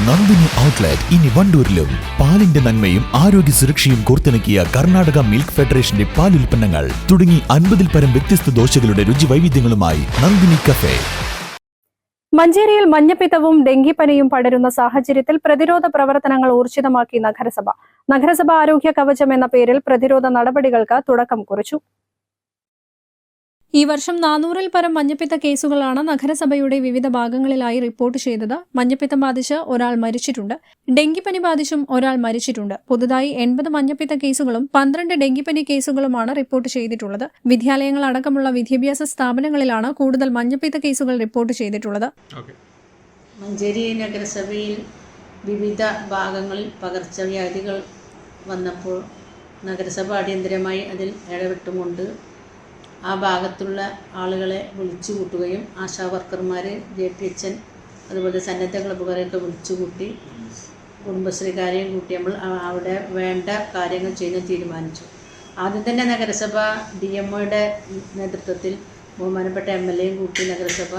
Nandini outlet ഇനി വണ്ടൂരിലും. പാലിന്റെ നന്മയും ആരോഗ്യ സുരക്ഷയും കോർത്തിണക്കിയ കർണാടക മിൽക്ക് ഫെഡറേഷന്റെ പാലുൽപ്പന്നങ്ങൾ തുടങ്ങി 50-ൽ പരം വ്യത്യസ്ത ദോശകളുടെ രുചി വൈവിധ്യങ്ങളുമായി നന്ദിനി കഫേ. മഞ്ചേരിയിൽ മഞ്ഞപ്പിത്തവും ഡെങ്കിപ്പനിയും പടരുന്ന സാഹചര്യത്തിൽ പ്രതിരോധ പ്രവർത്തനങ്ങൾ ഊർജിതമാക്കി നഗരസഭ. നഗരസഭ ആരോഗ്യ കവചം എന്ന പേരിൽ പ്രതിരോധ നടപടികൾക്ക് തുടക്കം കുറിച്ചു. ഈ വർഷം 400-ൽ പരം മഞ്ഞപ്പിത്ത കേസുകളാണ് നഗരസഭയുടെ വിവിധ ഭാഗങ്ങളിലായി റിപ്പോർട്ട് ചെയ്തത്. മഞ്ഞപ്പിത്തം ബാധിച്ച് ഒരാൾ മരിച്ചിട്ടുണ്ട്. ഡെങ്കിപ്പനി ബാധിച്ചും ഒരാൾ മരിച്ചിട്ടുണ്ട്. പുതുതായി 80 മഞ്ഞപ്പിത്ത കേസുകളും 12 ഡെങ്കിപ്പനി കേസുകളുമാണ് റിപ്പോർട്ട് ചെയ്തിട്ടുള്ളത്. വിദ്യാലയങ്ങൾ അടക്കമുള്ള വിദ്യാഭ്യാസ സ്ഥാപനങ്ങളിലാണ് കൂടുതൽ മഞ്ഞപ്പിത്ത കേസുകൾ റിപ്പോർട്ട് ചെയ്തിട്ടുള്ളത്. മഞ്ചേരി നഗരസഭയിൽ വിവിധ ഭാഗങ്ങളിൽ പകർച്ചവ്യാധികൾ വന്നപ്പോൾ നഗരസഭ അടിയന്തരമായി അതിൽ ഇടപെട്ടുകൊണ്ട് ആ ഭാഗത്തുള്ള ആളുകളെ വിളിച്ചു കൂട്ടുകയും ആശാവർക്കർമാർ, JPHN, അതുപോലെ സന്നദ്ധ ക്ലബ്ബുകാരെയൊക്കെ വിളിച്ചു കൂട്ടി കുടുംബശ്രീക്കാരെയും കൂട്ടി നമ്മൾ അവിടെ വേണ്ട കാര്യങ്ങൾ ചെയ്യാൻ തീരുമാനിച്ചു. ആദ്യം തന്നെ നഗരസഭ DMOയുടെ നേതൃത്വത്തിൽ ബഹുമാനപ്പെട്ട MLAയും കൂട്ടി നഗരസഭ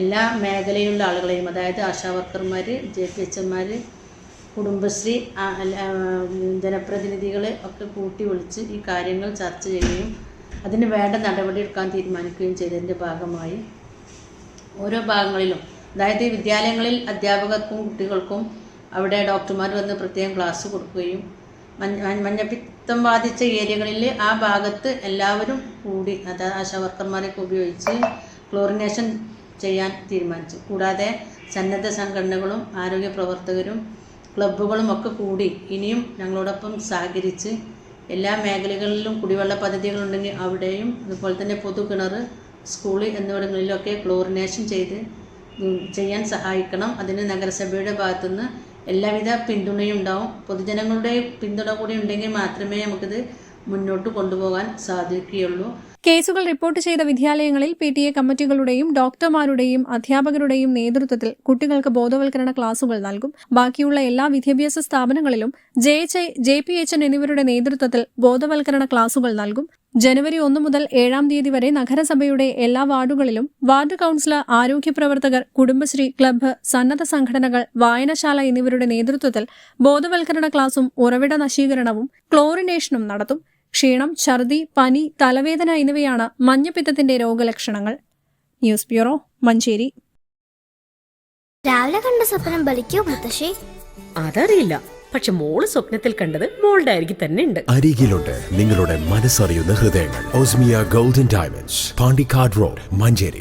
എല്ലാ മേഖലയിലുള്ള ആളുകളെയും, അതായത് ആശാവർക്കർമാർ, JPHNമാർ, കുടുംബശ്രീ ജനപ്രതിനിധികളെ ഒക്കെ കൂട്ടി വിളിച്ച് ഈ കാര്യങ്ങൾ ചർച്ച ചെയ്യുകയും അതിന് വേണ്ട നടപടി എടുക്കാൻ തീരുമാനിക്കുകയും ചെയ്തതിൻ്റെ ഭാഗമായി ഓരോ ഭാഗങ്ങളിലും, അതായത് വിദ്യാലയങ്ങളിൽ അധ്യാപകർക്കും കുട്ടികൾക്കും അവിടെ ഡോക്ടർമാർ വന്ന് പ്രത്യേകം ക്ലാസ് കൊടുക്കുകയും മഞ്ഞപ്പിത്തം ബാധിച്ച ഏരിയകളിൽ ആ ഭാഗത്ത് എല്ലാവരും കൂടി, അതായത് ആശാവർക്കർമാരൊക്കെ ഉപയോഗിച്ച് ക്ലോറിനേഷൻ ചെയ്യാൻ തീരുമാനിച്ചു. കൂടാതെ സന്നദ്ധ സംഘടനകളും ആരോഗ്യ പ്രവർത്തകരും ക്ലബ്ബുകളും ഒക്കെ കൂടി ഇനിയും ഞങ്ങളോടൊപ്പം സഹകരിച്ച് എല്ലാ മേഖലകളിലും കുടിവെള്ള പദ്ധതികളുണ്ടെങ്കിൽ അവിടെയും, അതുപോലെ തന്നെ പൊതുകിണർ, സ്കൂൾ എന്നിവിടങ്ങളിലൊക്കെ ക്ലോറിനേഷൻ ചെയ്യാൻ സഹായിക്കണം. അതിന് നഗരസഭയുടെ ഭാഗത്തുനിന്ന് എല്ലാവിധ പിന്തുണയും ഉണ്ടാവും. പൊതുജനങ്ങളുടെ പിന്തുണ കൂടി ഉണ്ടെങ്കിൽ മാത്രമേ നമുക്കിത് മുന്നോട്ട് കൊണ്ടുപോകാൻ സാധിക്കുകയുള്ളൂ. കേസുകൾ റിപ്പോർട്ട് ചെയ്ത വിദ്യാലയങ്ങളിൽ PTA കമ്മിറ്റികളുടെയും ഡോക്ടർമാരുടെയും അധ്യാപകരുടെയും നേതൃത്വത്തിൽ കുട്ടികൾക്ക് ബോധവൽക്കരണ ക്ലാസുകൾ നൽകും. ബാക്കിയുള്ള എല്ലാ വിദ്യാഭ്യാസ സ്ഥാപനങ്ങളിലും JHI, JPHN എന്നിവരുടെ നേതൃത്വത്തിൽ ബോധവൽക്കരണ ക്ലാസുകൾ നൽകും. ജനുവരി 1 മുതൽ 7-ാം തീയതി വരെ നഗരസഭയുടെ എല്ലാ വാർഡുകളിലും വാർഡ് കൌൺസിലർ, ആരോഗ്യ പ്രവർത്തകർ, കുടുംബശ്രീ, ക്ലബ്ബ്, സന്നദ്ധ സംഘടനകൾ, വായനശാല എന്നിവരുടെ നേതൃത്വത്തിൽ ബോധവൽക്കരണ ക്ലാസും ഉറവിട നശീകരണവും ക്ലോറിനേഷനും നടത്തും. ക്ഷീണം, ഛർദി, പനി, തലവേദന എന്നിവയാണ് മഞ്ഞപ്പിത്തത്തിന്റെ രോഗലക്ഷണങ്ങൾ. News bureau, Manjeri. രാവിലെ കണ്ട സ്വപ്നം ബലിക്കോ മുത്തശ്ശി? അതറിയില്ല, പക്ഷെ മോള് സ്വപ്നത്തിൽ കണ്ടത് മോളുടെ അരികിൽ തന്നെ ഉണ്ട്. അരികിലുണ്ട് നിങ്ങളുടെ മനസ്സറിയുന്ന ഹൃദയങ്ങൾ. Osmia golden diamonds, Pandikkad road, Manjeri.